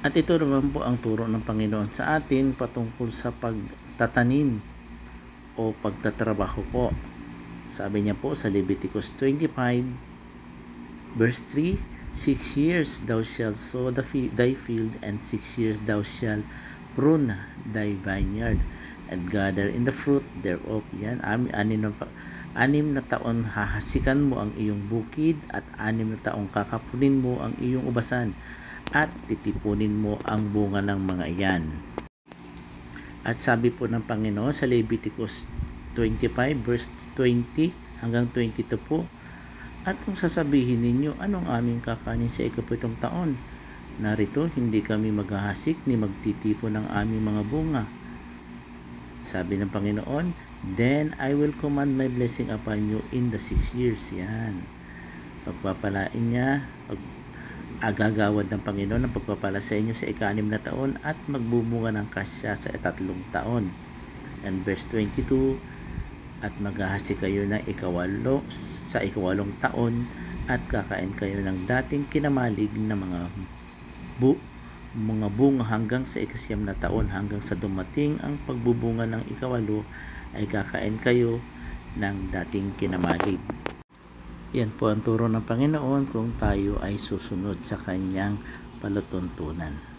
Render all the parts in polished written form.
At ito naman po ang turo ng Panginoon sa atin patungkol sa pagtatanim o pagtatrabaho po. Sabi niya po sa Leviticus 25 verse 3, 6 years thou shalt sow thy field, and 6 years thou shalt prune thy vineyard, and gather in the fruit thereof. Yan, 6 na taon hahasikan mo ang iyong bukid, at 6 na taong kakapunin mo ang iyong ubasan, at titipunin mo ang bunga ng mga iyan. At sabi po ng Panginoon sa Leviticus 25 verse 20 hanggang 22 po, at kung sasabihin ninyo, anong aming kakanin sa ikapitong taon? Narito, hindi kami maghahasik ni magtitipo ng aming mga bunga. Sabi ng Panginoon, then I will command my blessing upon you in the 6 years. Yan. Pagpapalain niya, agagawad ng Panginoon ang pagpapala sa inyo sa ika-6 na taon, at magbubunga ng kasya sa 3 taon. And verse 22, at maghahasi kayo ng sa ikawalong taon, at kakain kayo ng dating kinamalig na mga bunga hanggang sa ika-9 na taon, hanggang sa dumating ang pagbubunga ng ikawalo, ay kakain kayo ng dating kinamalig. Yan po ang turo ng Panginoon kung tayo ay susunod sa kanyang palatuntunan.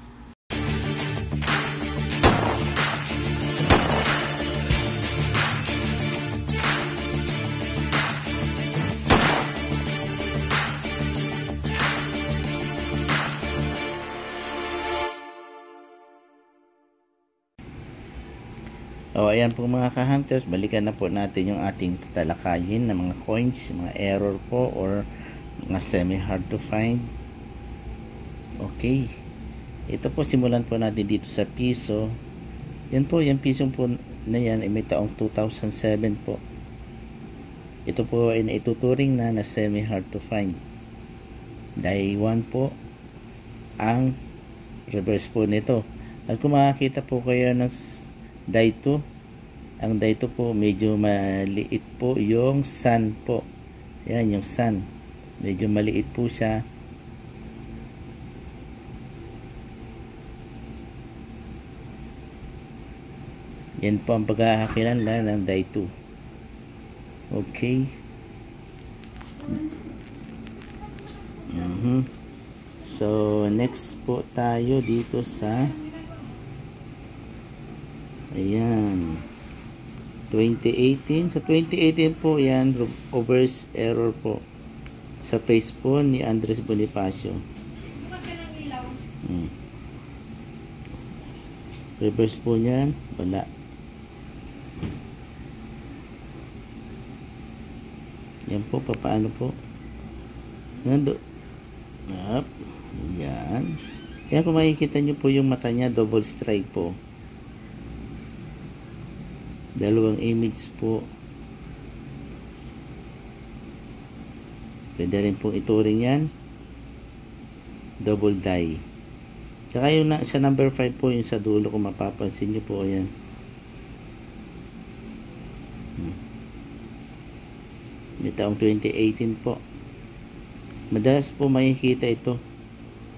Ayan po mga ka-hunters, balikan na po natin yung ating tatalakayin ng mga coins, mga error po or mga semi hard to find. Okay, ito po, simulan po natin dito sa piso. Yan po, yung piso po na yan ay may taong 2007 po. Ito po ay naituturing na semi hard to find. Dahil 1 po ang reverse po nito. At kung makakita po kayo ng die 2, ang die 2 po medyo maliit po yung sun po. Yan yung sun, medyo maliit po siya. Yan po ang pagkakakilanlan ng die 2. Okay. So next po tayo dito sa ayan 2018. Sa 2018 po yan, reverse error po sa face po ni Andres Bonifacio. Reverse po niyan, wala. Yan po, paano po nando up. Yan. Kaya kung makikita nyo po yung mata niya, double strike po. Dalawang image po. Pwede rin pong ituring yan. Double die. Tsaka yung sa number 5 po, yung sa dulo, kung mapapansin nyo po, ayan. May taong 2018 po. Madalas po makikita ito.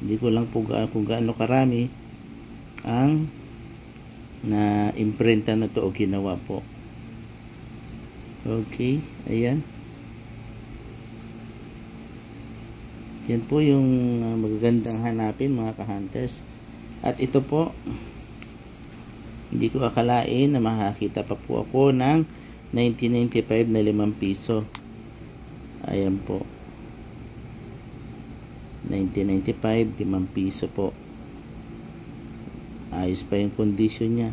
Hindi ko lang po kung gaano karami ang na imprenta na to o ginawa po. Okay, ayan. Yan po yung magagandang hanapin mga ka-hunters. At ito po, hindi ko akalain na makakita pa po ako ng 1995 na 5 piso. Ayan po, 1995, 5 piso po. Ayos pa yung condition niya.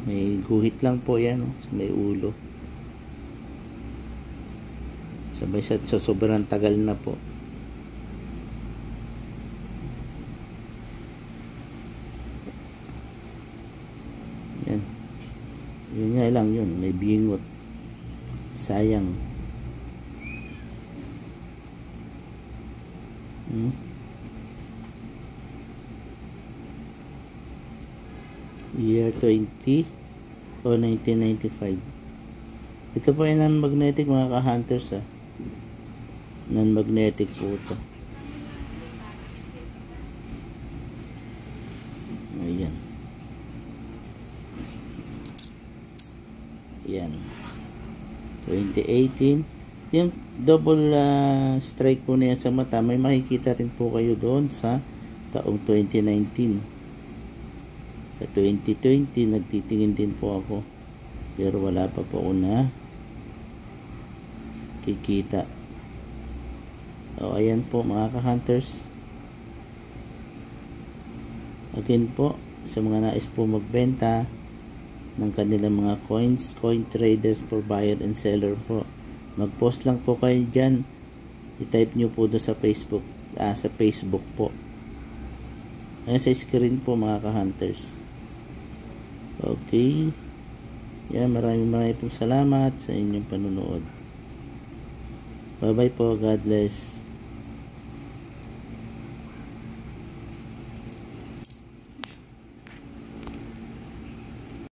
May guhit lang po yan, sa may ulo. Sabay sa sobrang tagal na po. Yan. Yun nga lang yun, may bingot. Sayang. Year 20 o 1995. Ito po ay non-magnetic mga ka-hunters, non-magnetic po ito. Yan. 2018. Yung double strike po na yan sa mata, may makikita rin po kayo doon sa taong 2019. Sa 2020, nagtitingin din po ako. Pero wala pa po ako na kikita. O, ayan po mga ka-hunters. Again po, sa mga nais po magbenta ng kanilang mga coins, coin traders for buyer and seller po, mag-post lang po kayo dyan. I-type nyo po doon sa Facebook, sa Facebook po. Ayan sa screen po mga ka-hunters. Okay. Yan, maraming pong salamat sa inyong panunood. Bye bye po. God bless.